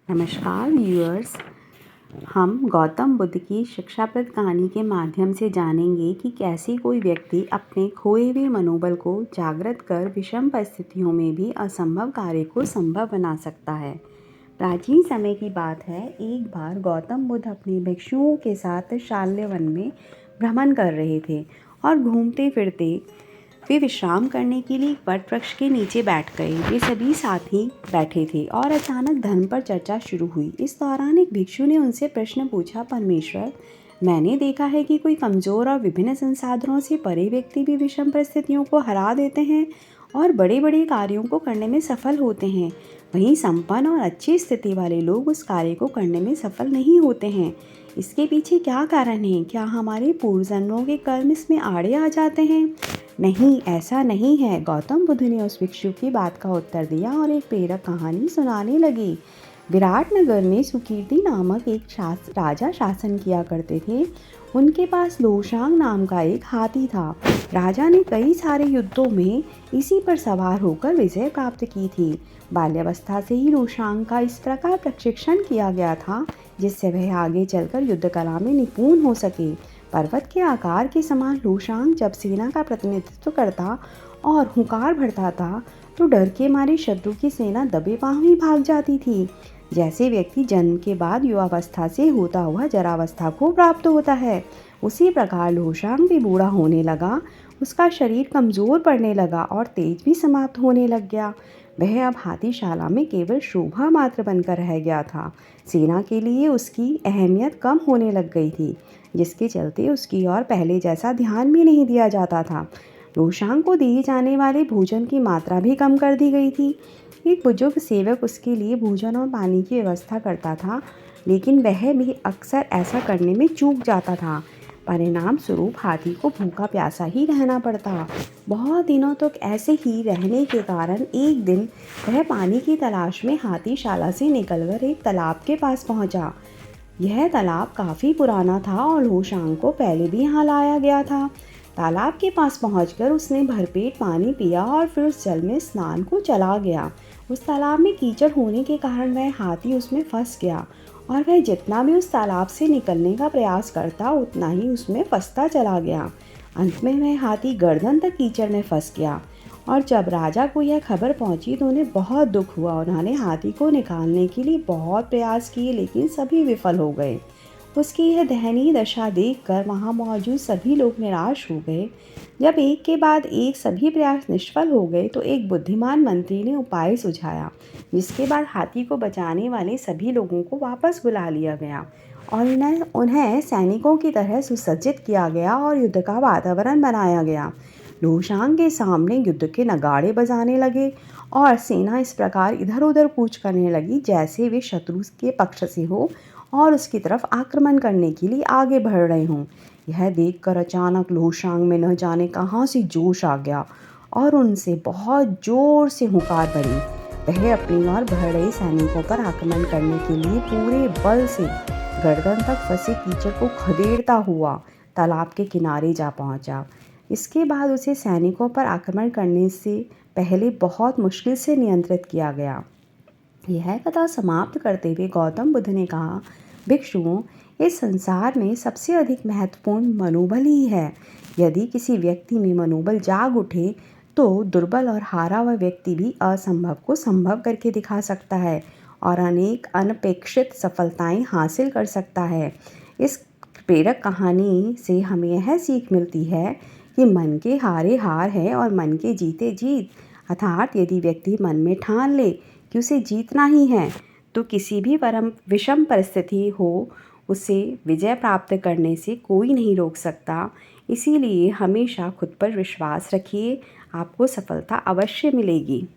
नमस्कार व्यूअर्स। हम गौतम बुद्ध की शिक्षाप्रद कहानी के माध्यम से जानेंगे कि कैसे कोई व्यक्ति अपने खोए हुए मनोबल को जागृत कर विषम परिस्थितियों में भी असंभव कार्य को संभव बना सकता है। प्राचीन समय की बात है। एक बार गौतम बुद्ध अपने भिक्षुओं के साथ शाल्यवन में भ्रमण कर रहे थे और घूमते फिरते वे विश्राम करने के लिए एक वट वृक्ष के नीचे बैठ गए। वे सभी साथी बैठे थे और अचानक धर्म पर चर्चा शुरू हुई। इस दौरान एक भिक्षु ने उनसे प्रश्न पूछा, परमेश्वर, मैंने देखा है कि कोई कमज़ोर और विभिन्न संसाधनों से परे व्यक्ति भी विषम परिस्थितियों को हरा देते हैं और बड़े बड़े कार्यों को करने में सफल होते हैं। वहीं संपन्न और अच्छी स्थिति वाले लोग उस कार्य को करने में सफल नहीं होते हैं। इसके पीछे क्या कारण है? क्या हमारे पूर्व जन्मों के कर्म इसमें आड़े आ जाते हैं? नहीं, ऐसा नहीं है। गौतम बुद्ध ने उस भिक्षु की बात का उत्तर दिया और एक प्रेरक कहानी सुनाने लगे। विराट नगर में सुकीर्ति नामक एक राजा शासन किया करते थे। उनके पास लोशांग नाम का एक हाथी था। राजा ने कई सारे युद्धों में इसी पर सवार होकर विजय प्राप्त की थी। बाल्यावस्था से ही लोशांग का इस प्रकार प्रशिक्षण किया गया था जिससे वह आगे चलकर युद्ध कला में निपुण हो सके। पर्वत के आकार के समान लोशांग जब सेना का प्रतिनिधित्व करता और हुंकार भरता था तो डर के मारे शत्रु की सेना दबे पांव ही भाग जाती थी। जैसे व्यक्ति जन्म के बाद युवावस्था से होता हुआ जरावस्था को प्राप्त होता है, उसी प्रकार लोशांग भी बूढ़ा होने लगा। उसका शरीर कमज़ोर पड़ने लगा और तेज भी समाप्त होने लग गया। वह अब हाथीशाला में केवल शोभा मात्र बनकर रह गया था। सेना के लिए उसकी अहमियत कम होने लग गई थी, जिसके चलते उसकी ओर पहले जैसा ध्यान भी नहीं दिया जाता था। लोशांग को दिए जाने वाले भोजन की मात्रा भी कम कर दी गई थी। एक बुजुर्ग सेवक उसके लिए भोजन और पानी की व्यवस्था करता था, लेकिन वह भी अक्सर ऐसा करने में चूक जाता था। परिणाम स्वरूप हाथी को भूखा प्यासा ही रहना पड़ता। बहुत दिनों तक ऐसे ही रहने के कारण एक दिन वह पानी की तलाश में हाथीशाला से निकलकर एक तालाब के पास पहुंचा। यह तालाब काफ़ी पुराना था और लोशांग को पहले भी यहाँ लाया गया था। तालाब के पास पहुंचकर उसने भरपेट पानी पिया और फिर उस जल में स्नान को चला गया। उस तालाब में कीचड़ होने के कारण वह हाथी उसमें फंस गया और वह जितना भी उस तालाब से निकलने का प्रयास करता उतना ही उसमें फंसता चला गया। अंत में वह हाथी गर्दन तक कीचड़ में फंस गया और जब राजा को यह खबर पहुंची तो उन्हें बहुत दुख हुआ। उन्होंने हाथी को निकालने के लिए बहुत प्रयास किए, लेकिन सभी विफल हो गए। उसकी यह दयनीय दशा देखकर वहाँ मौजूद सभी लोग निराश हो गए। जब एक के बाद एक सभी प्रयास निष्फल हो गए तो एक बुद्धिमान मंत्री ने उपाय सुझाया, जिसके बाद हाथी को बचाने वाले सभी लोगों को वापस बुला लिया गया और उन्हें सैनिकों की तरह सुसज्जित किया गया और युद्ध का वातावरण बनाया गया। लोशांग के सामने युद्ध के नगाड़े बजाने लगे और सेना इस प्रकार इधर उधर कूच करने लगी जैसे वे शत्रु के पक्ष से हो और उसकी तरफ आक्रमण करने के लिए आगे बढ़ रहे हों। यह देखकर अचानक लोशांग में न जाने कहाँ से जोश आ गया और उनसे बहुत जोर से हुंकार भरी। वह अपनी ओर बढ़ रहे सैनिकों पर आक्रमण करने के लिए पूरे बल से गर्दन तक फंसे कीचड़ को खदेड़ता हुआ तालाब के किनारे जा पहुंचा। इसके बाद उसे सैनिकों पर आक्रमण करने से पहले बहुत मुश्किल से नियंत्रित किया गया। यह कथा समाप्त करते हुए गौतम बुद्ध ने कहा, भिक्षुओं, इस संसार में सबसे अधिक महत्वपूर्ण मनोबल ही है। यदि किसी व्यक्ति में मनोबल जाग उठे तो दुर्बल और हारा हुआ व्यक्ति भी असंभव को संभव करके दिखा सकता है और अनेक अनपेक्षित सफलताएं हासिल कर सकता है। इस प्रेरक कहानी से हमें यह सीख मिलती है कि मन के हारे हार है और मन के जीते जीत। अर्थात यदि व्यक्ति मन में ठान ले कि उसे जीतना ही है तो किसी भी विषम परिस्थिति हो उसे विजय प्राप्त करने से कोई नहीं रोक सकता। इसीलिए हमेशा खुद पर विश्वास रखिए, आपको सफलता अवश्य मिलेगी।